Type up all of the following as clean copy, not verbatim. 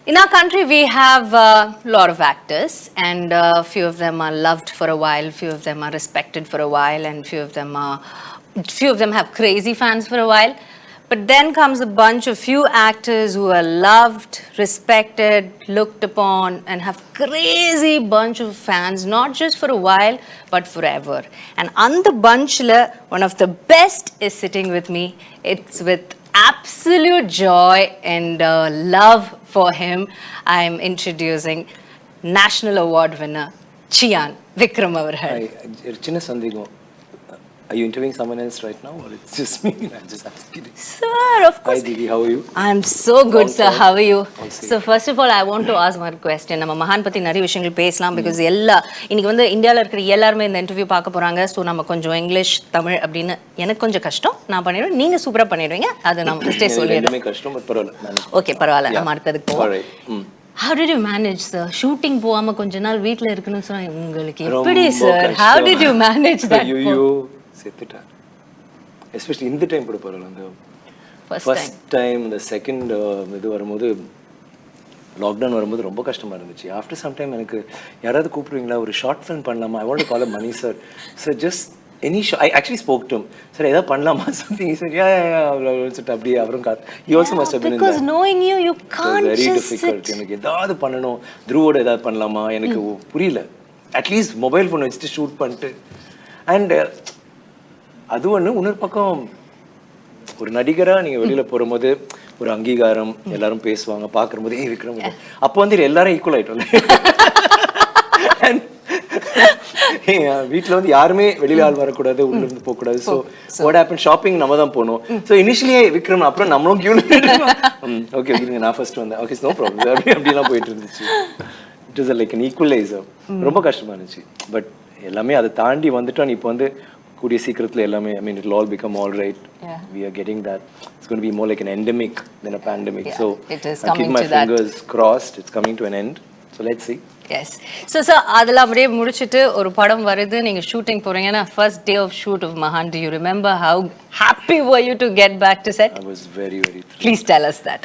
In our country, we have a lot of actors, and few of them are loved for a while, few of them are respected for a while, and few of them have crazy fans for a while. But then comes a bunch of few actors who are loved, respected, looked upon, and have crazy bunch of fans, not just for a while, but forever. And on the bunch, one of the best is sitting with me. It's with absolute joy and love for him, I'm introducing National Award winner Chiyan Vikram avargal. சின்ன சந்தேகம். Are you interviewing someone else right now, or it's just me? I'm just asking. Sir, of course. Hi Didi, how are you? I'm so good, sir. How are you? So first of all, I want to ask one question. நம்ம மகான் பத்தி நிறைய விஷயங்கள் பேசலாம் because இன்னைக்கு வந்து இந்தியால இருக்கிற எல்லாரும் இந்த இன்டர்வியூ பார்க்க போறாங்க. சோ நம்ம கொஞ்சம் இங்கிலீஷ் தமிழ் அப்படினு எனக்கு கொஞ்சம் கஷ்டம். நான் பண்ணிடுவேன். நீங்க சூப்பரா பண்ணிடுவீங்க. அது நான் ஃபர்ஸ்டே சொல்லிடுறேன். எல்லாமே கஷ்டம் பட் பரவாயில்லை. ஓகே பரவாயில்லை. நம்ம அடுத்ததுக்கு போவோம். Alright. How did you manage, sir? Shooting போகாம கொஞ்ச நாள் வீட்ல இருக்கணும் சொன்னா உங்களுக்கு எப்படி sir? How did you manage that? ஐயோ செத்துட்டா. Especially in the time கூட பரவாயில்லை. அந்த first time the second இது வரும்போது லாக்டவுன் வரும்போது ரொம்ப கஷ்டமா இருந்துச்சு. ஆஃப்டர் சம் டைம் எனக்கு யாராவது கூப்பிடுவீங்களா ஒரு ஷார்ட் ஃபிலிம் பண்ணலாமா? I want to call Mani sir. Sir just any I actually spoke to him. Sir ஏதா பண்ணலாமா something? He said yeah அப்படியே அவரும் he also must have been because knowing you can't very just difficult. எனக்கு ஏதாவது பண்ணணும். த்ரூவோட ஏதாவது பண்ணலாமா? எனக்கு புரியல. அட்லீஸ்ட் மொபைல் ஃபோன் வச்சுட்டு ஷூட் பண்ணிட்டு அண்ட் அது இன்னொரு பக்கம் ஒரு நடிகரா நீங்க வெளியில போகும்போது ஒரு அங்கீகாரம் எல்லாரும் பேசுவாங்க பார்க்கும்போது விக்ரம் அப்போ வந்து எல்லாரும் ஈக்குவல் ஆயிட்டோம். வீட்டுல வந்து யாருமே வெளியில ஆள் வரக்கூடாது, உள்ள இருந்து போக கூடாது. ஸோ வாட் ஹேப்பன், ஷாப்பிங் நம்ம தான் போனோம். ஸோ இனிஷியலியே விக்ரம் அப்புறம் நம்மளும் கியூ ஓகே நான் ஃபர்ஸ்ட் வந்தேன் ஓகே நோ ப்ராப்ளம் அப்படிலாம் போயிட்டு இருந்துச்சு. It is like an equaliser. ரொம்ப கஷ்டமா இருந்துச்சு. பட் எல்லாமே அதை தாண்டி வந்துட்டோம். இப்போ வந்து கூடிய சீக்கிரத்துல எல்லாமே I mean it will all become all right. We are getting that. It's going to be more like an endemic than a pandemic. So I keep my fingers crossed. It's coming to an end. So let's see. Yes. So அதெல்லாம் அப்படியே முடிச்சிட்டு ஒரு படம் வருது, நீங்க shooting போறீங்கன்னா first day of shoot of Mahaan, do you remember how happy were you to get back to set? I was very thrilled. Please tell us that.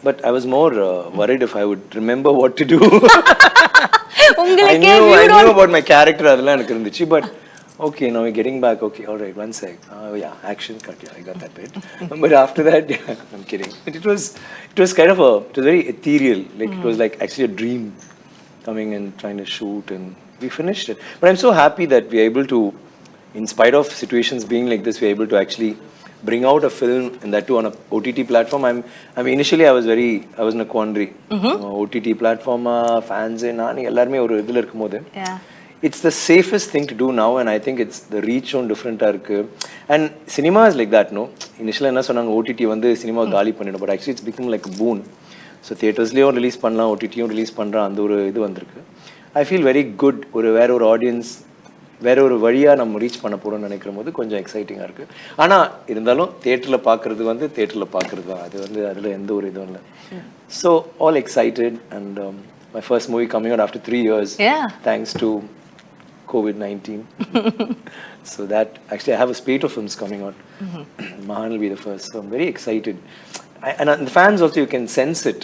But I was more worried if I would remember what to do. I knew about my character அதெல்லாம் எனக்கு இருந்துச்சு. But okay, now we're getting back. Okay, all right, one sec. Yeah, action cut. Yeah, I got that bit. But after that, I'm kidding. It was kind of it was very ethereal. Like it was like actually a dream coming and trying to shoot, and we finished it. But I'm so happy that we're able to, in spite of situations being like this, we're able to actually bring out a film, and that too on a OTT platform. I mean, initially I was in a quandary. OTT platform, fans, nani எல்லாருமே ஒரு இதுல இருக்கும்போது. Yeah. It's the safest thing to do now, and I think it's the reach on different irukku. And cinema is like that, no? Initially enna sonanga OTT வந்து cinema காலி பண்ணிடும், but actually it's become like a boon. So theaters லயும் release பண்ணலாம், OTT யும் release பண்றா, அந்த ஒரு இது வந்திருக்கு. I feel very good. வேற ஒரு ஆடியன்ஸ் வேற ஒரு வழியா நம்ம ரீச் பண்ண போறோம்னு நினைக்கிறபோது கொஞ்சம் எக்ஸைட்டிங்கா இருக்கு. ஆனா இருந்தாலும் தியேட்டர்ல பார்க்கிறது வந்து தியேட்டர்ல பார்க்கிறது தான். அது வந்து அதுல எந்த ஒரு இதுவும் இல்ல. So all excited, and my first movie coming out after 3 years. Yeah. Thanks to COVID-19. So that actually I have a spate of films coming out. Mahaan will be the first. So I'm very excited. And the fans also, you can sense it.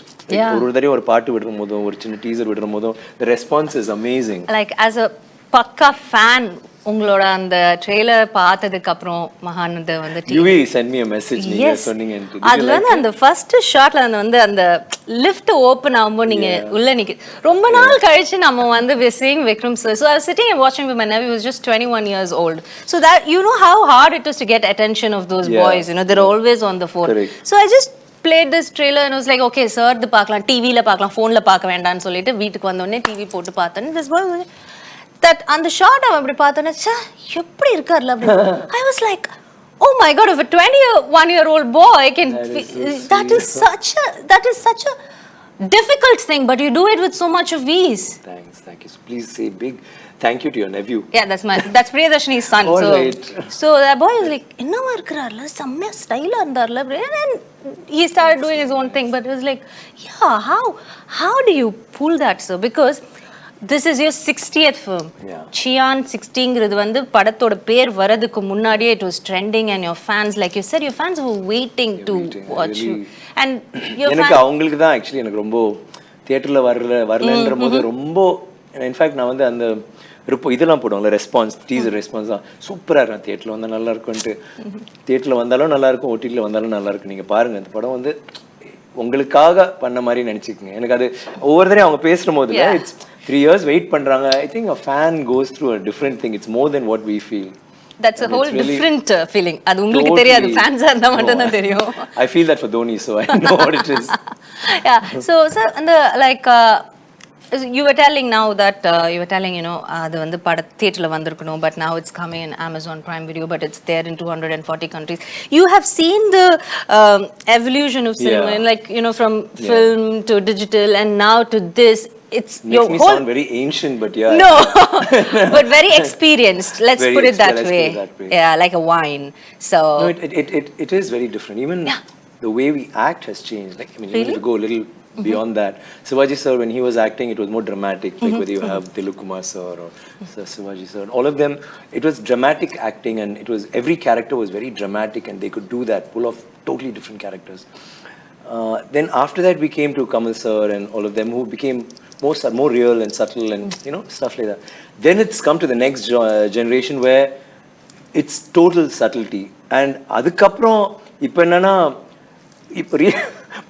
ஒரு தடவை ஒரு பாட்டு விடுற போதும் ஒரு சின்ன teaser விடுற போதும் the response is amazing. Like as a பக்கா fan, உங்களோட அந்த ட்ரெய்லர் பார்த்ததுக்கு அப்புறம் மகான் வந்து UV send me a message. நீங்க சொன்னீங்க அதுல வந்து அந்த ஃபர்ஸ்ட் ஷாட்ல வந்து அந்த லிஃப்ட் ஓபன் ஆகும்போது நீங்க உள்ள நிக்க ரொம்ப நாள் கழிச்சு நம்ம வந்து we seeing Vikram sir. So I was sitting and watching with my nephew, who was just 21 years old. So that you know how hard it is to get attention of those boys, you know, they're always on the phone. Correct. So I just played this trailer and I was like, okay sir, இது பார்க்கலாம், டிவில பார்க்கலாம், போன்ல பார்க்க வேண்டாம்னு சொல்லிட்டு வீட்டுக்கு வந்த உடனே டிவி போட்டு பார்த்தேன். This boy that அந்த ஷாட் அவன் அப்படி பார்த்தேன்னா எப்படி இருக்கார்ல அப்படி. I was like, oh my god, if a 21-year-old boy can that is such a difficult thing, but you do it with so much of ease. Thank you. So please say big thank you to your nephew. Yeah, that's Priyadashini's son. All right. So that boy was like, என்னமா இருக்கறார்ல, செம்ம ஸ்டைலா இருந்தார்ல, and he started doing his own thing. But it was like, yeah, how do you pull that, sir? Because this is your 60th film. Chiyan 60ங்கிறது வந்து படத்தோட பேர் வரதுக்கு முன்னாடியே it was trending, and your fans, like you said, your fans were waiting to watch you. And your எனக்கு அவங்களுக்கு தான் actually எனக்கு ரொம்ப தியேட்டரில் வரலன்ற போது ரொம்ப இன்ஃபேக்ட் நான் வந்து அந்த இதெல்லாம் போடுவாங்கல்ல ரெஸ்பான்ஸ் டீசர் ரெஸ்பான்ஸ் தான் சூப்பராக இருக்கும் தியேட்டரில் வந்தால் நல்லா இருக்கும்ன்ட்டு தியேட்டரில் வந்தாலும் நல்லா இருக்கும் ஓடிடியில் வந்தாலும் நல்லா இருக்கும் நீங்கள் பாருங்கள் இந்த படம் வந்து உங்களுக்காக பண்ண மாதிரி நினச்சிக்கோங்க எனக்கு அது ஒவ்வொரு தடையும் அவங்க பேசுகிற போது இட்ஸ் 3 years வெயிட் பண்ணுறாங்க I think a fan goes through a different thing it's more than what we feel That's a whole different feeling. அது உங்களுக்கு தெரியாது ஃபேன்ஸா இருந்தா மட்டும் தான் தெரியும். I feel that for Dhoni so I know what it is. Yeah. So sir and the like you were telling now that you were telling அது வந்து பட தியேட்டர்ல வந்திருக்கணும் but now it's coming in Amazon Prime Video but it's there in 240 countries. You have seen the evolution of cinema and like from film to digital and now to this. It's makes your me whole... sound very ancient but yeah no but very experienced let's very put it that way. Put it that way yeah like a wine so no, it is very different even the way we act has changed like I mean really? Even to go a little beyond that Shivaji sir when he was acting it was more dramatic like whether you have Dilip Kumar sir or Shivaji sir all of them it was dramatic acting and it was every character was very dramatic and they could do that pull off totally different characters then after that we came to Kamal sir and all of them who became more real and subtle and stuff like that then it's come to the next generation where it's total subtlety and adukaprom ipo enna ipo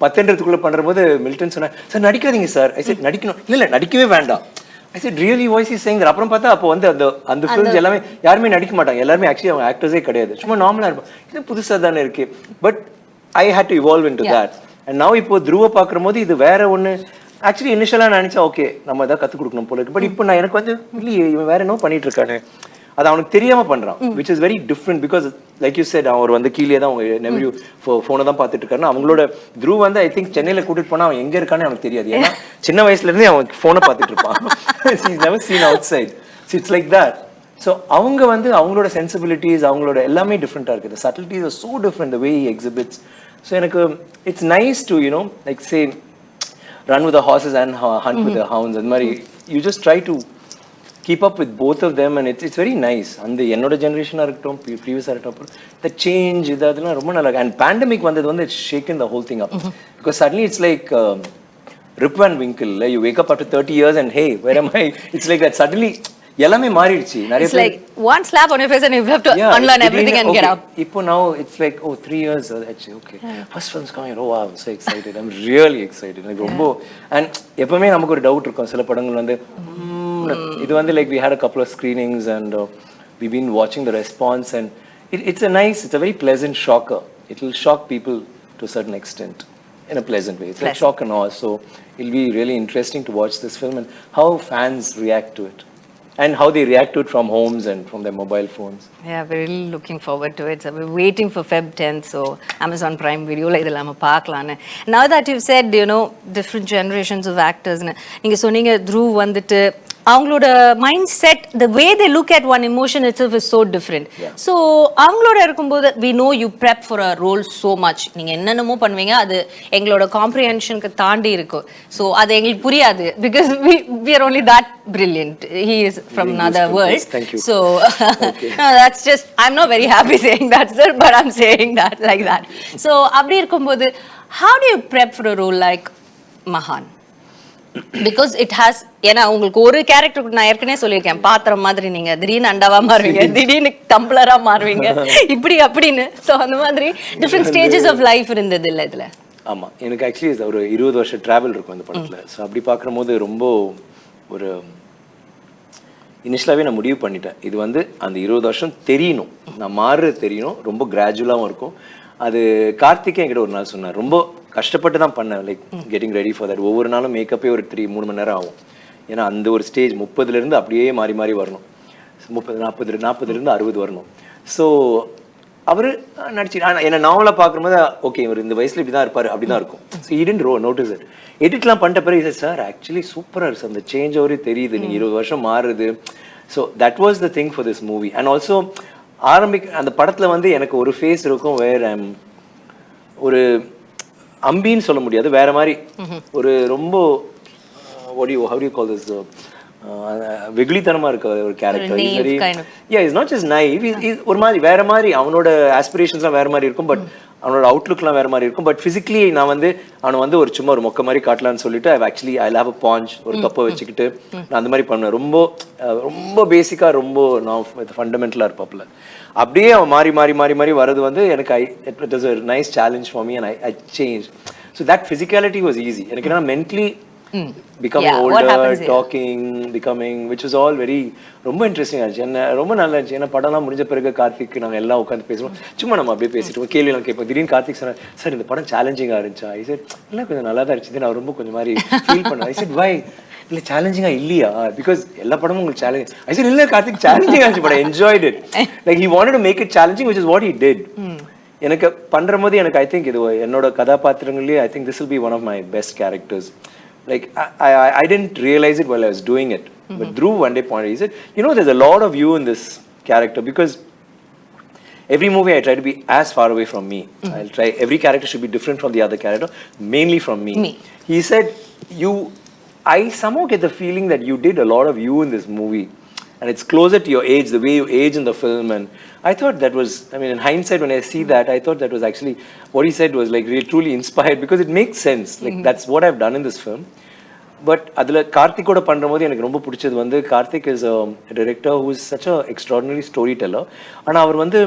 10 பண்றபோது Milton சொன்னா sir நடிக்காதீங்க sir I set நடிக்கணும் இல்ல நடிக்கவே வேண்டாம் ஐ set really voice is saying அப்புறம் பார்த்தா அப்போ வந்து அந்த films எல்லாமே யாருமே நடிக்க மாட்டாங்க எல்லாருமே ஆக்சுவலி அவங்க ஆக்டர்ஸே கிடையாது சும்மா நார்மலா இருப்பாங்க இது புதுசா தானே இருக்கு but I hate to evolve into that and now இப்போ துருவ பார்க்கும்போது இது வேற ஒன்னு ஆக்சுவலி இனிஷியலாக நான் நினச்சா ஓகே நம்ம எதாவது கற்றுக் கொடுக்கணும் போல இருக்கு பட் இப்போ நான் எனக்கு வந்து இல்லையே இவன் வேற என்ன பண்ணிட்டு இருக்கானு அது அவனுக்கு தெரியாம பண்றான் which is very different because like you said அவர் வந்து கீழே தான் அவங்க நெவ்யூ ஃபோனை தான் பார்த்துட்டு இருக்காருன்னா அவங்களோட த்ரூ வந்து ஐ திங்க் சென்னையில கூட்டிட்டு போனா அவன் எங்க இருக்கான்னு அவனுக்கு தெரியாது ஏன்னா சின்ன வயசுல இருந்தே அவன் ஃபோனை பார்த்துட்டு இருப்பான் is never seen outside it's like that so அவங்க வந்து அவங்களோட சென்சிபிலிட்டிஸ் அவங்களோட எல்லாமே டிஃப்ரெண்டா இருக்குது subtleties are so different the way he exhibits so எனக்கு it's nice to like say run with the horses and hunt with the hounds and mari you just try to keep up with both of them and it's very nice and the ennoda generation iruktom previous iruktom the change idadala romba nalla and pandemic vandadhu vandu it's shaken the whole thing up because suddenly it's like Rip Van Winkle you wake up after 30 years and hey where am I it's like that suddenly எல்லாமே மாறிடுச்சு நிறைய it's like one slap on your face and you have to unlearn everything and get up இப்போ now it's like 3 years actually okay first film's coming oh wow I'm so excited I'm really excited like ரொம்ப and எப்பவுமே நமக்கு ஒரு doubt இருக்கும் சில படங்கள் வந்து இது வந்து like we had a couple of screenings and we've been watching the response and it's a very pleasant shocker it will shock people to a certain extent in a pleasant way it's like shock and awe so it'll be really interesting to watch this film and how fans react to it and how they react to it from homes and from their mobile phones. Yeah, we're really looking forward to it. So we're waiting for Feb 10th, so Amazon Prime Video la idella nama paaklaan. Now that you've said, different generations of actors, neenga sonninga Dhruv vandittu அவங்களோட mind set the way they look at one emotion it's is so different so அவங்களோட இருக்கும்போது we know you prep for a role so much நீங்கள் என்னென்னமோ பண்ணுவீங்க அது எங்களோட காம்ப்ரிஹென்ஷனுக்கு தாண்டி இருக்கும் ஸோ அது எங்களுக்கு புரியாது because we are only that brilliant he is from another world so that's just I'm not very happy saying that sir but I'm saying that like that so அப்படி இருக்கும்போது how do you prep for a role like Mahaan because it has ஏன்னா உங்களுக்கு ஒரு character நான் ஏற்கனவே சொல்லியிருக்கேன் பாத்திரம் மாதிரி நீங்க திடீர்னு அண்டாவா மாறுவீங்க திடீர்னு டம்ளரா மாறுவீங்க இப்படி அப்படின்னு ஸோ அந்த மாதிரி டிஃப்ரெண்ட் ஸ்டேஜஸ் ஆஃப் லைஃப் இருந்தது இல்லை இதுல ஆமா எனக்கு ஆக்சுவலி ஒரு 20 வருஷம் டிராவல் இருக்கும் அந்த படத்துல ஸோ அப்படி பார்க்கும்போது ரொம்ப ஒரு இனிஷியலாகவே நான் முடிவு பண்ணிட்டேன் இது வந்து அந்த 20 வருஷம் தெரியணும் நான் மாறுறது தெரியணும் ரொம்ப கிராஜுவலாகவும் இருக்கும் அது கார்த்திகே என்கிட்ட ஒரு நாள் சொன்னார் ரொம்ப கஷ்டப்பட்டு தான் பண்ணேன் like getting ready for that ஒவ்வொரு நாளும் மேக்கப்பே ஒரு 3 மணி நேரம் ஆகும் ஏன்னா அந்த ஒரு ஸ்டேஜ் 30லேருந்து அப்படியே மாறி மாறி வரணும் 40லேருந்து 60 வரணும் ஸோ அவர் நடிச்சு என்னை நாவலாக பார்க்கும்போது ஓகே இவர் இந்த வயசில் இப்படி தான் இருப்பார் அப்படி தான் இருக்கும் ஸோ இடன் நோட்டீஸ் இட் எடிட்லாம் பண்ணிட்ட பிறகு சார் ஆக்சுவலி சூப்பராக இருக்கு அந்த சேஞ்ச் அவரே தெரியுது நீங்கள் 20 வருஷம் மாறுது so that was the thing for this movie and also அந்த படத்தில் வந்து எனக்கு ஒரு ஃபேஸ் இருக்கும் வேற ஒரு அம்பின்னு சொல்ல முடியாது வேற மாதிரி ஒரு ரொம்ப how do you call this வெகுளித்தனமா இருக்க ஒரு character is not just naive ஒரு மாதிரி வேற மாதிரி அவனோட ஆஸ்பிரேஷன்ஸ்லாம் வேற மாதிரி இருக்கும் பட் அவனோட அவுட்லுக்லாம் வேறு மாதிரி இருக்கும். பட் ஃபிசிக்கலி நான் வந்து அவனை வந்து ஒரு சும்மா ஒரு மொக்க மாதிரி காட்டலான்னு சொல்லிட்டு ஐ ஹாவ் அ பாஞ்ச், ஒரு கப்பை வச்சுக்கிட்டு நான் அந்த மாதிரி பண்ணுவேன். ரொம்ப ரொம்ப பேசிக்காக, ரொம்ப நான் ஃபண்டமெண்டலாக இருப்பாப்புல. அப்படியே அவன் மாறி மாறி மாறி மாறி வர்றது வந்து எனக்கு it was a nice challenge for me and I changed. So that physicality was easy. எனக்கு என்ன mentally becoming older, talking, becoming, which was all very ரொம்ப இன்ட்ரெஸ்டிங் ஆச்சு. என்ன ரொம்ப நல்லா இருந்துச்சு. ஏன்னா படம்லாம் முடிஞ்ச பிறகு கார்த்திக் நாங்கள் எல்லாம் உட்காந்து பேசுவோம். சும்மா நம்ம அப்படியே பேசிட்டு கேள்வியெல்லாம் கேட்போம். திடீர்னு கார்த்திக் சொன்னார், சார் இந்த படம் சேலஞ்சிங்காக இருந்துச்சா? ஐ செட் இல்லை, கொஞ்சம் நல்லா தான் இருந்துச்சு. நான் ரொம்ப கொஞ்சம் மாதிரி ஃபீல் பண்ணேன். ஐ செட் வை இல்லை சேலஞ்சிங்கா இல்லையா? பிகாஸ் எல்லா படமும் உங்களுக்கு சேலஞ்ச். ஐ செட் இல்லை கார்த்திக் சேலஞ்சிங்காக இருந்துச்சு, but I enjoyed it. Like he wanted to make it challenging, which is what he did. எனக்கு பண்ணுற போது எனக்கு ஐ திங்க் இது என்னோட கதாபாத்திரங்களே I think this will be one of my best characters. Like I didn't realize it while I was doing it, but Dhruv one day pointed, he said, you know, there's a lot of you in this character, because every movie I try to be as far away from me. I'll try, every character should be different from the other character, mainly from me. He said, I somehow get the feeling that you did a lot of you in this movie, and it's closer to your age, the way you age in the film. And I thought that was, I mean, in hindsight, when I see that, I thought that was actually, what he said was like really truly inspired, because it makes sense. Like that's what I've done in this film. But adula Karthik oda pandrumbodhu எனக்கு ரொம்ப பிடிச்சது வந்து, Karthik is a director who is such a extraordinary storyteller. ஆனா அவர் வந்து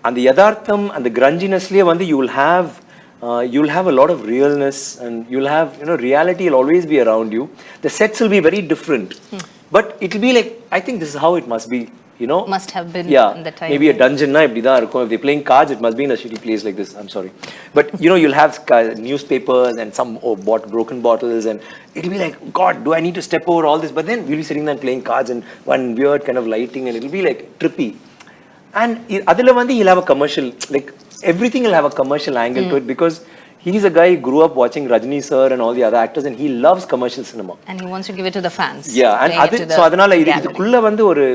அந்த யதார்த்தம், அந்த grunginessலயே வந்து you'll have a lot of realness, and you'll have, you know, reality will always be around you. The sets will be very different, but it will be like, I think this is how it must be, you know, must have been in the time. Maybe a dungeon na ibdi da irukum. If they're playing cards, it must be in a shitty place like this. I'm sorry, but you know, you'll have newspapers and some broken bottles, and it'll be like, God, do I need to step over all this? But then we'll be sitting there and playing cards and one weird kind of lighting, and it'll be like trippy. And adula vandi he'll have a commercial, like everything will have a commercial angle to it, because he's a guy who grew up watching Rajni sir and all the other actors, and he loves commercial cinema, and he wants to give it to the fans. Yeah, and so adanal idukulla vandu oru,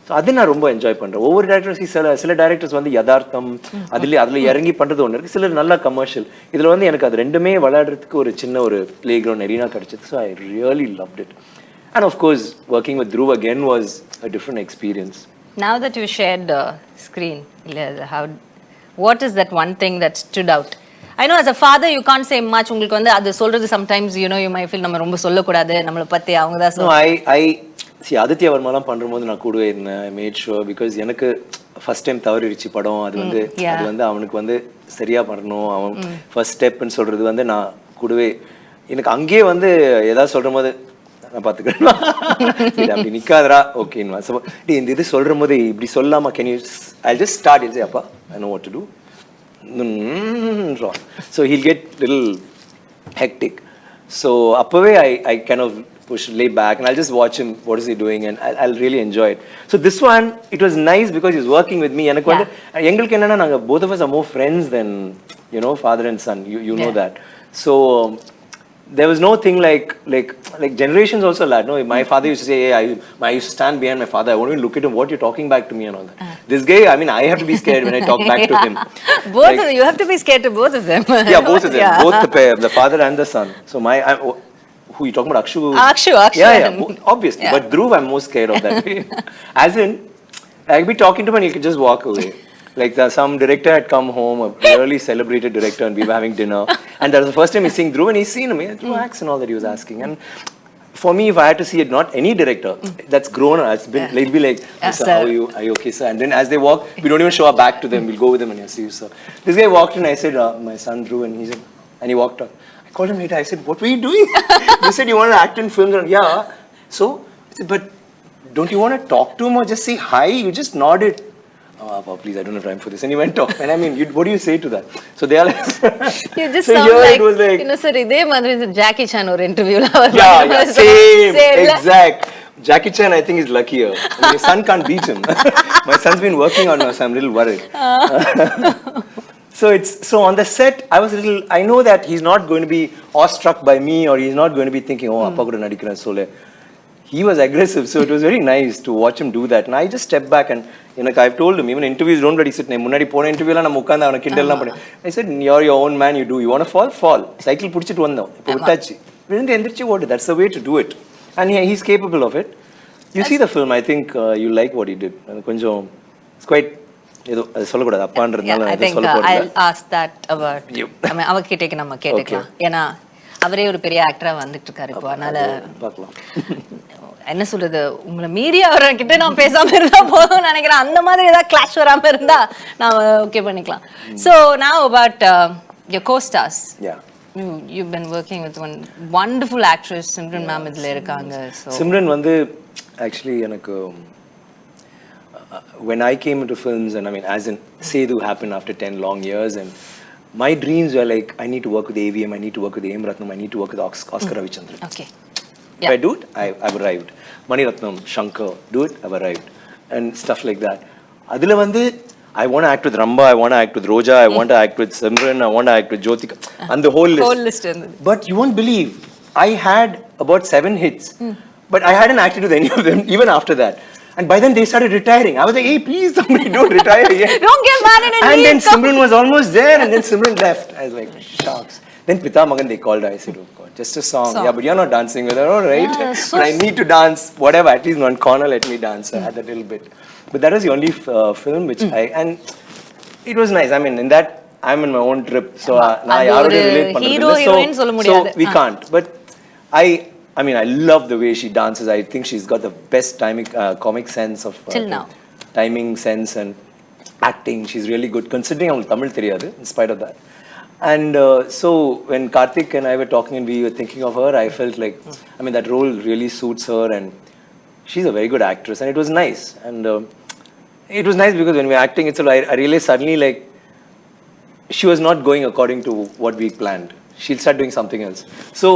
so adu na romba enjoy பண்றேன். ஒவ்வொரு directors சில directors வந்து யதார்த்தம் அதுல இறங்கி பண்றது ஒன்று இருக்கு, சிலர் நல்லா கமர்ஷியல். இதுல வந்து எனக்கு அது ரெண்டுமே விளையாடுறதுக்கு ஒரு சின்ன ஒரு பிளே கிரவுண்ட் எரினா கிடைச்சது. So I really loved it. And half course working with Dhruv again was a different experience. Now that you shared screen, what is that one thing that stood out? I know as a father you can't say much. உங்களுக்கு வந்து அது சொல்றது sometimes, you know, you might feel நம்ம ரொம்ப சொல்லக்கூடாது, நம்மளை பற்றி அவங்க தான் சொல்லுவாங்க. ஆதித்யா வர்மாலாம் பண்ணும்போது நான் கூடவே இருந்தேன். ஐ மேட் ஷுவர், பிகாஸ் எனக்கு ஃபர்ஸ்ட் டைம் தவறிடுச்சு படம். அது வந்து அவனுக்கு வந்து சரியா பண்ணணும், அவன் ஃபர்ஸ்ட் ஸ்டெப்னு சொல்றது வந்து நான் கூடவே, எனக்கு அங்கேயே வந்து ஏதாவது சொல்ற போது நான் பார்த்துக்கிறேன், சரி அப்படி நிற்காதரா ஓகேன்னு. ஸோ இந்த இது சொல்ற போது இப்படி சொல்லாமா, can you I just start it, அப்பா I know what to do. So he'll get little hectic. So அப்பவே I kind of lay back and I'll just watch him, what is he doing, and I'll really enjoy it. So this one, it was nice because he's working with me. எனக்கு வந்து எங்களுக்கு என்னன்னா, நாங்க both of us are more friends than, you know, father and son. You know that. So there was no thing like generations also lad. No, my father used to say, hey, I used to stand behind my father, I won't even look at him, what you're talking back to me and all that. This guy, I mean, I have to be scared when I talk back to him. Both of them, you have to be scared to both of them. Yeah, both of them, both the pair, the father and the son. So who you talking about? Akshu. Yeah, obviously. But Dhruv, I'm most scared of that. As in, I'll be talking to him and he could just walk away. Like some director had come home, a really celebrated director, and we were having dinner. And that was the first time he's seeing Dhruv, and he's seen him. Dhruv acts and all that he was asking. And for me, if I had to see it, not any director that's grown, it's been, it'll be like, sir, how are you okay, sir? And then as they walk, we don't even show our back to them. We'll go with them and see you, sir. This guy walked in, I said, my son Dhruv, and he said, and he walked on. I called him later, I said, what were you doing? They said, you want to act in films? And, yeah. So, I said, but don't you want to talk to him or just say hi? You just nodded. Oh, please, I don't have time for this. And he went off. And I mean, what do you say to that? So they are like... You just so sound like, you know, sir, இதே மாதிரி Jackie Chan or interview. Yeah, same, exact. Jackie Chan, I think, is luckier. My son can't beat him. My son's been working on us. I'm a little worried. So on the set, I know that he's not going to be awestruck by me, or he's not going to be thinking, oh, appa kuda nadikran sole. He was aggressive, so it was very nice to watch him do that. And I just stepped back, and I've told him, even interviews don't bloody sit. Munadi pona interview la na mukanda avana kindalla panni. I said, you're your own man, you do. You want to fall. Cycle pudichittu vandam. Ipo vittachi. Vidinte endirchi odu. That's the way to do it. And he's capable of it. You see the film, I think you like what he did. Konjam, it's ஏதோ அது சொல்லக்கூடாது அப்பான்றதுனால I எதுவும் think சொல்ல போறேன் I'll ask that about அவகிட்டே நம்ம கேட்டுக்கலாம். ஏன்னா அவரே ஒரு பெரிய ஆக்டரா வந்துட்டு இருக்காரு இப்போ. அதனால பார்க்கலாம். என்ன சொல்றது, உங்களை மீறி அவர்கிட்ட நான் பேசாம இருந்தா போதும் நினைக்கிறேன். அந்த மாதிரி ஏதாவது கிளாஷ் வராம இருந்தா நான் ஓகே பண்ணிக்கலாம். So now about your co-stars. Yeah. You've been working with one wonderful actress, Simran ma'am இதுல இருக்காங்க. So Simran வந்து actually எனக்கு when I came into films, and I mean as in Sedu happened after 10 long years, and my dreams were like I need to work with AVM, I need to work with amrm, I need to work with Oscar Ravichandran. okay. If I do it, I've arrived. Mani Ratnam, Shankar, do it, I've arrived. And stuff like that. Adila vandu, I want to act with Ramba, I want to act with Roja, I want to act with Simran, I want to act with Jyotika, and the whole list. But you won't believe, I had about 7 hits, but I hadn't acted with any of them even after that. And by then they started retiring. I was like, hey, please somebody don't retire yet. Don't get married and then Simran was almost there, and then Simran left. I was like, shucks. Then Pita Magan they called her. I said, oh God, just a song. Yeah, but you're not dancing with her, all right? Yeah, so but I need to dance, whatever, at least in one corner, let me dance. I had that little bit. But that was the only film which and it was nice. I mean, in that, I'm in my own trip. So, hero, heroine சொல்ல முடியாது. So, we can't. But I mean, I love the way she dances. I think she's got the best timing, comic sense of till now. Timing sense and acting. She's really good. Considering I'm Tamil theriyadu, in spite of that. And so when Karthik and I were talking and we were thinking of her, I felt like, I mean, that role really suits her, and she's a very good actress, and it was nice. And it was nice because when we were acting, I realized suddenly like she was not going according to what we planned. She'll start doing something else. So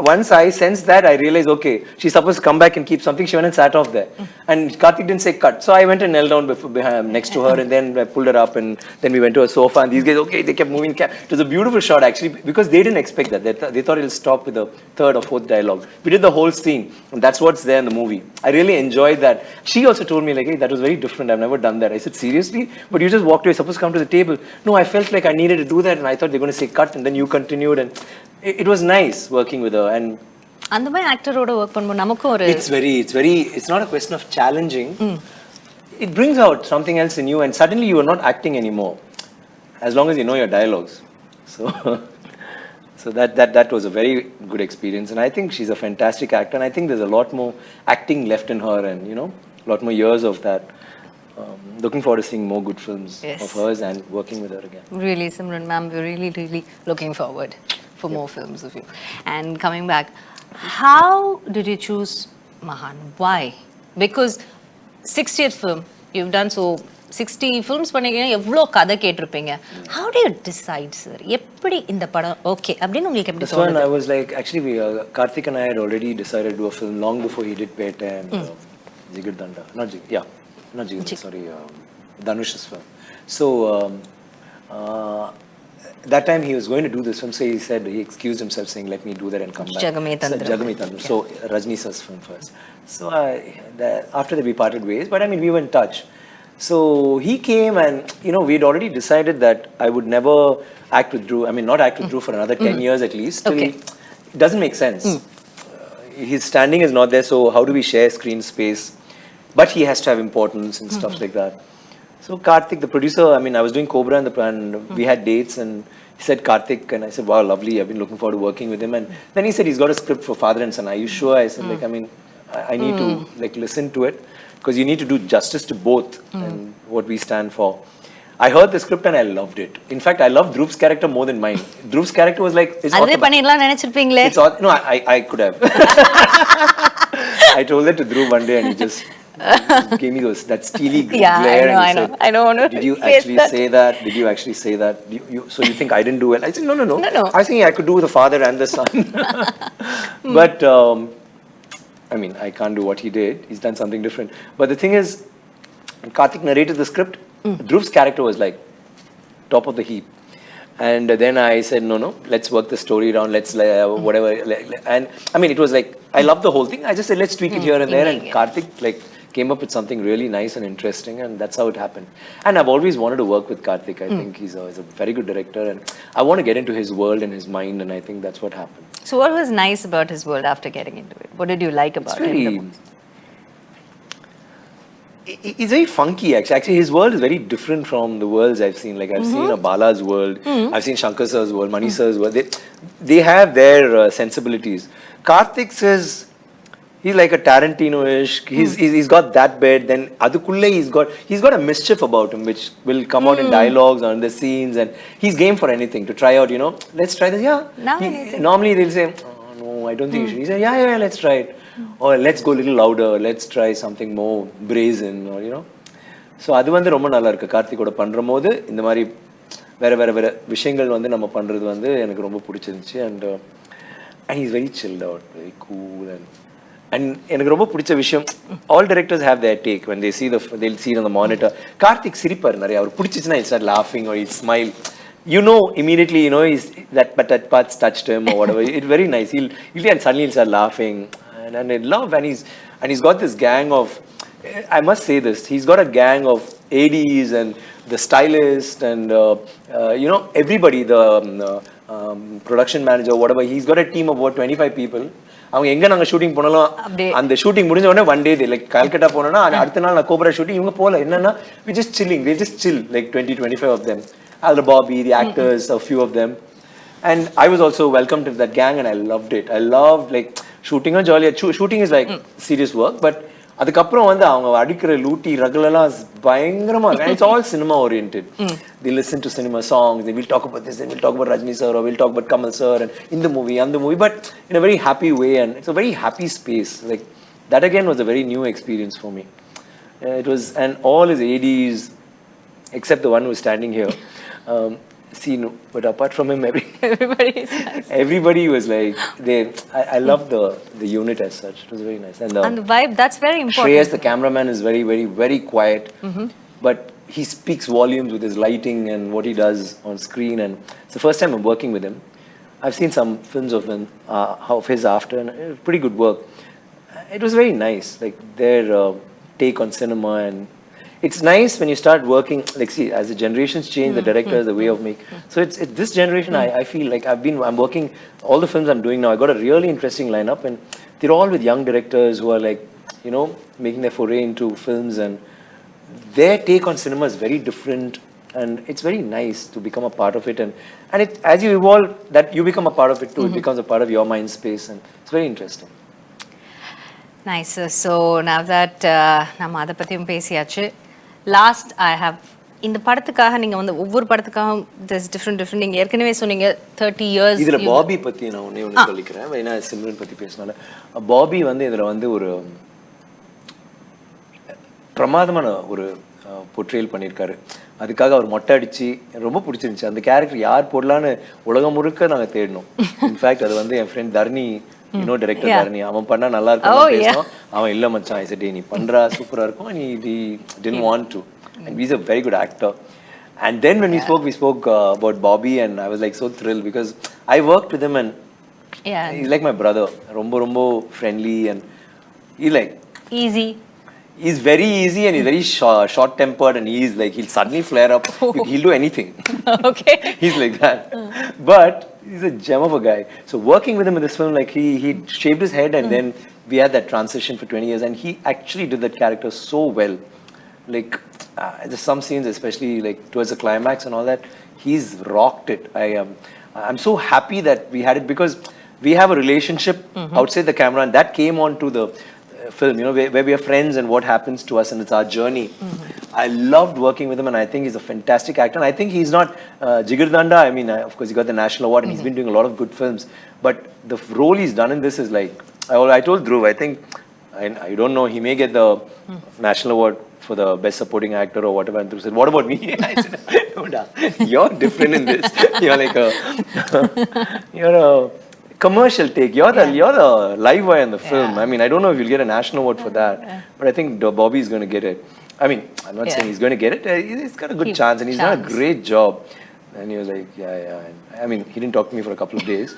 once I sensed that, I realized, okay, she's supposed to come back and keep something. She went and sat off there. And Karthik didn't say cut. So I went and knelt down behind, next to her, and then I pulled her up, and then we went to a sofa, and these guys, okay, they kept moving. It was a beautiful shot, actually, because they didn't expect that. They thought it'll stop with the third or fourth dialogue. We did the whole scene, and that's what's there in the movie. I really enjoyed that. She also told me, like, hey, that was very different. I've never done that. I said, seriously? But you just walked away, supposed to come to the table. No, I felt like I needed to do that, and I thought they were going to say cut, and then you continued, and it was nice working with her. And அந்த மாதிரி ஆக்டரோட work பண்ணும்போது நமக்கு ஒரு it's not a question of challenging. It brings out something else in you, and suddenly you are not acting anymore as long as you know your dialogues. So that was a very good experience, and I think she's a fantastic actor, and I think there's a lot more acting left in her, and you know, a lot more years of that. Looking forward to seeing more good films of hers and working with her again. Really, Simran ma'am, we're really looking forward for more films of you. And coming back, how did you choose Mahaan? Why? Because 60th film, you've done so 60 films பண்ணிருக்கீங்க, எவ்வளோ கதை கேட்டிருப்பீங்க. How do you decide, sir? எப்படி இந்த படம் okay அப்படின்னு உங்களுக்கு எப்படி தோணுது? I was like, actually, Karthik and I had already decided to do a film long before he did Pete and Jigardanda. Not Jigardanda, sorry, Dhanush's film. So, that time he was going to do this film, so he said, he excused himself saying, let me do that and come back. Jagametandram. So Rajni sir's film first. So after that we parted ways, but I mean we were in touch. So he came, and you know, we'd already decided that I would never act with Dhruv. I mean, not act with Dhruv for another 10 years at least. Till it doesn't make sense. His standing is not there, so how do we share screen space? But he has to have importance and stuff like that. So Karthik, the producer, I mean, I was doing Cobra and we had dates, and he said Karthik, and I said, wow, lovely, I've been looking forward to working with him. And then he said he's got a script for Father and Son. Are you sure? I said, like, I mean, I need to like listen to it, because you need to do justice to both and what we stand for. I heard the script and I loved it. In fact, I loved Dhruv's character more than mine. Dhruv's character was like, அதே பண்ணிடலாம் நினைச்சிருப்பீங்களே. No, I could have. I told that to Dhruv one day, and he just gave me that steely glare. I know. Did you actually say that? Did you actually say that? So you think I didn't do well? I said, no. I think I could do the father and the son. But, I mean, I can't do what he did. He's done something different. But the thing is, when Karthik narrated the script, Dhruv's character was like top of the heap. And then I said, no, let's work the story around, let's whatever. And I mean, it was like, I love the whole thing. I just said, let's tweak it here and there. And Karthik like came up with something really nice and interesting, and that's how it happened. And I've always wanted to work with Karthik. I think he's a very good director, and I want to get into his world and his mind, and I think that's what happened. So what was nice about his world after getting into it? What did you like about him? He's very funky actually. Actually, his world is very different from the worlds I've seen. Like I've seen a Bala's world, I've seen Shankar Sir's world, Mani Sir's world. They have their sensibilities. Karthik says he's like a Tarantino-ish. He's got that bit. Then adukulle he's got a mischief about him which will come out in dialogues or in the scenes, and he's game for anything to try out. You know, let's try this. Yeah. Normally they'll say, oh, no, I don't think you should. He said, yeah, let's try it. Or let's go a little louder. Let's try something more brazen. Or you know. So அது வந்து ரொம்ப நல்லா இருக்கு. கார்த்திகோட பண்ணும்போது இந்த மாதிரி வேற விஷயங்கள் வந்து நம்ம பண்ணுறது வந்து எனக்கு ரொம்ப பிடிச்சிருந்துச்சு. And is very chilled out, very cool. And எனக்கு ரொம்ப பிடிச்ச விஷயம், all directors have their take when they see they'll see it on the monitor. Karthik சிரிப்பார் நிறைய. அவர் பிடிச்சிச்சுன்னா he'll start laughing or he'll smile. You know immediately, you know, that part's touched him or whatever. It's very nice. He'll and suddenly he'll start laughing, and I love. And he's got this gang of, I must say this, he's got a gang of ADs and the stylist and you know, everybody, the production manager, whatever. He's got a team of about 25 people. அவங்க எங்க நாங்க shooting போனாலும் அந்த shooting முடிஞ்ச உடனே one day like Calcutta போனோம்னா அடுத்த நாள் நான் கோபரா ஷூட்டிங் இவங்க போல என்னன்னா we just chilling, they just chill like 20-25 of them. Al Bobby, the actors, a few of them. And I was also welcomed to that gang and I loved it. I loved like shooting on jolly. Shooting is like serious work, but அதுக்கப்புறம் வந்து அவங்க அடிக்கிற லூட்டி ரகுலெல்லாம் பயங்கரமா, and it's all cinema oriented. They listen to cinema songs, they will talk about this, they will talk about Rajni sir or we'll talk about Kamal sir and in the movie, but in a very happy way, and it's a very happy space. Like that again was a very new experience for me. It was, and all his ADs except the one who was standing here seen, but apart from him everybody was like I love the unit as such. It was very nice, and the vibe, that's very important. Shreyas, the cameraman, is very very very quiet, but he speaks volumes with his lighting and what he does on screen, and it's the first time I'm working with him. I've seen some films of him, of his after, and pretty good work. It was very nice, like their take on cinema. And it's nice when you start working, like see, as the generations change, the directors, the way of making. So it's this generation, I feel like I'm working, all the films I'm doing now, I got a really interesting lineup, and they're all with young directors who are like, you know, making their foray into films, and their take on cinema is very different, and it's very nice to become a part of it. And it, as you evolve, that you become a part of it too. It becomes a part of your mind space, and it's very interesting. Nice. So now that நம்ம அதை பற்றியும் பேசியாச்சு, last I have இந்த படத்துக்காக நீங்கள் வந்து ஒவ்வொரு படத்துக்காக திஸ் டிஃப்ரெண்ட் நீங்கள் ஏற்கனவே சொன்னீங்க 30 years. இதில் பாபி பற்றி நான் ஒன்று சொல்லிக்கிறேன். ஏன்னா சிம்ரன் பற்றி பேசினால பாபி வந்து இதில் வந்து ஒரு பிரமாதமான ஒரு பொர்ட்ரேல் பண்ணியிருக்காரு. அதுக்காக அவர் மொட்டை அடிச்சு ரொம்ப பிடிச்சிருந்துச்சு. அந்த கேரக்டர் யார் போடலான்னு உலகம் முழுக்க நாங்கள் தேடினோம். இன்ஃபேக்ட் அது வந்து என் ஃப்ரெண்ட் தர்ணி, இன்னொரு டைரக்டர் தர்ணி, அவன் பண்ணா நல்லா இருக்கும் பேசணும். அவன் இல்ல மச்சான், ஐ செட் நீ பண்றா சூப்பரா இருக்கும், நீ didn't want to, and he's a very good actor. And then when we spoke about Bobby, and I was like so thrilled because I worked with him, and he's like my brother. Rombo friendly, and he's like easy. He's very easy, and he's very short tempered, and he's like, he'll suddenly flare up. He'll do anything. Okay. He's like that. But he's a gem of a guy. So working with him in this film, like he shaved his head, and then we had that transition for 20 years, and he actually did that character so well. Like there's some scenes, especially like towards the climax and all that, he's rocked it. I'm so happy that we had it, because we have a relationship outside the camera, and that came on to the film, you know, where we are friends and what happens to us, and it's our journey. I loved working with him, and I think he's a fantastic actor. And I think he's not Jigardanda. I mean, of course, he got the national award, and he's been doing a lot of good films. But the role he's done in this is like, I told Dhruv, I think, I don't know, he may get the national award for the best supporting actor or whatever. And Dhruv said, what about me? I said, no, da, you're different in this. You're like you're a commercial take. You're the live wire in the film. I mean, I don't know if you'll get a national award for that, but I think Bobby is going to get it. I mean, I'm not saying he's going to get it. He's got a good chance, and he's done a great job. And he was like, yeah. I mean, he didn't talk to me for a couple of days.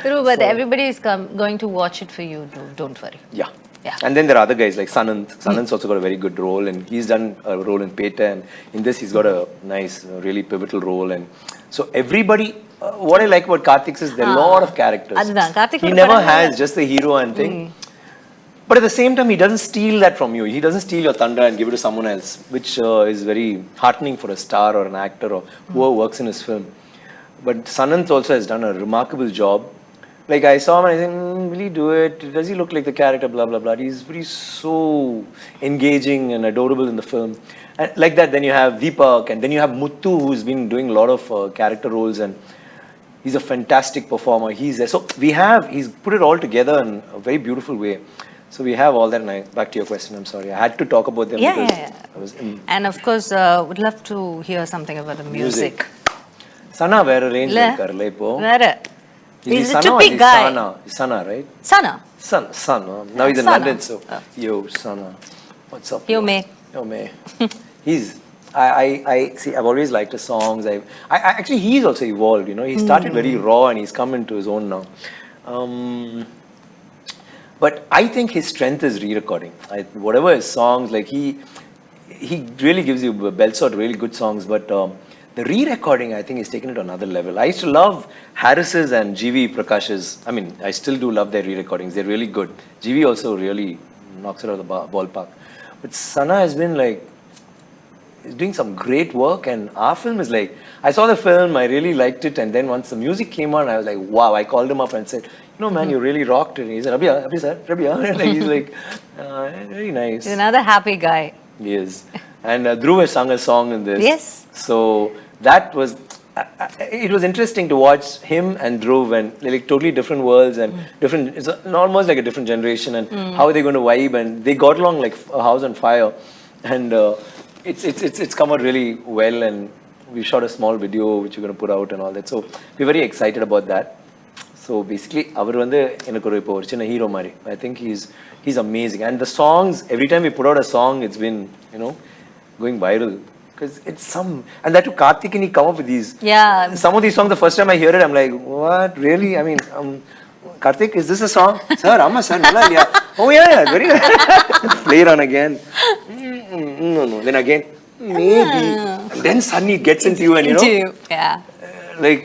True, but everybody is going to watch it for you. Don't worry. Yeah. And then there are other guys like Sanand. Sanand's also got a very good role, and he's done a role in Peta, and in this he's got a nice, really pivotal role. And so everybody, what I like about Karthik is there are a lot of characters. He never has just the hero and thing. But at the same time, he doesn't steal that from you. He doesn't steal your thunder and give it to someone else, which is very heartening for a star or an actor or whoever works in his film. But Sananth also has done a remarkable job. Like I saw him and I said, will he do it? Does he look like the character? Blah, blah, blah. He's very so engaging and adorable in the film. And like that, then you have Deepak and then you have Muthu, who's been doing a lot of character roles, and he's a fantastic performer. He's there. So he's put it all together in a very beautiful way. So we have all that. And back to your question, I'm sorry. I had to talk about them because I was And of course, would love to hear something about the music. Sana vera range irkarla ipo. Vera. He's a trippy guy. Sana, right? Sana. Sana. Now he's in Sana. London, so yo, Sana. What's up? Yo, me. Yo, me. I see. I've always liked his songs. Actually, he's also evolved. You know, he started very raw and he's come into his own now. But I think his strength is re-recording. Whatever his songs, like he really gives you belts out really good songs. But the re-recording, I think, is taken it to another level. I used to love Harris's and GV Prakash's. I mean, I still do love their re-recordings. They're really good. GV also really knocks it out of the ballpark. But Sana has been like, he's doing some great work, and our film is like, I saw the film, I really liked it, and then once the music came on, I was like, wow. I called him up and said, you know, man, you really rocked it. And he said, Abhi sir, like, he's like, very nice. He's another happy guy. He is. And Dhruv has sung a song in this. Yes. So that was, it was interesting to watch him and Dhruv, and like totally different worlds and different, it's almost like a different generation, and how are they going to vibe, and they got along like a house on fire. And it's come out really well, and we shot a small video which we're going to put out and all that. So we're very excited about that. So basically, அவர் வந்து எனக்கு ஒரு இப்போ ஒரு சின்ன hero மாதிரி. I think he's amazing, and the songs, every time we put out a song, it's been, you know, going viral because it's some, and that too Karthik and he come up with these. Yeah. Some of these songs, the first time I hear it, I'm like, what, really? I mean, Karthik, is this a song? Sir, amma sir, nalla ilya. Oh yeah, very. Play it on again. No. Then again, maybe. And then suddenly it gets into you, and you know, yeah. Like.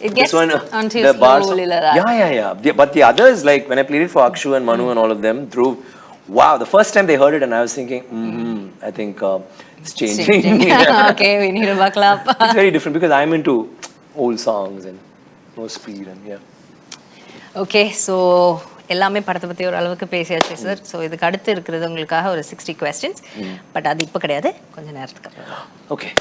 It gets onto you the bars, slowly like that. Yeah. But the others, like when I played it for Akshu and Manu and all of them, Dhruv, wow, the first time they heard it, and I was thinking, I think it's changing. Okay, we need to buckle up. It's very different because I'm into old songs and no speed and yeah. Okay, so எல்லாமே படத்தை பற்றி ஒரு அளவுக்கு பேசியாச்சு sir. So இதுக்கு அடுத்து இருக்கிறது உங்களுக்காக ஒரு 60 questions. பட் அது இப்போ கிடையாது, கொஞ்சம் நேரத்துக்கு அப்புறம். Okay.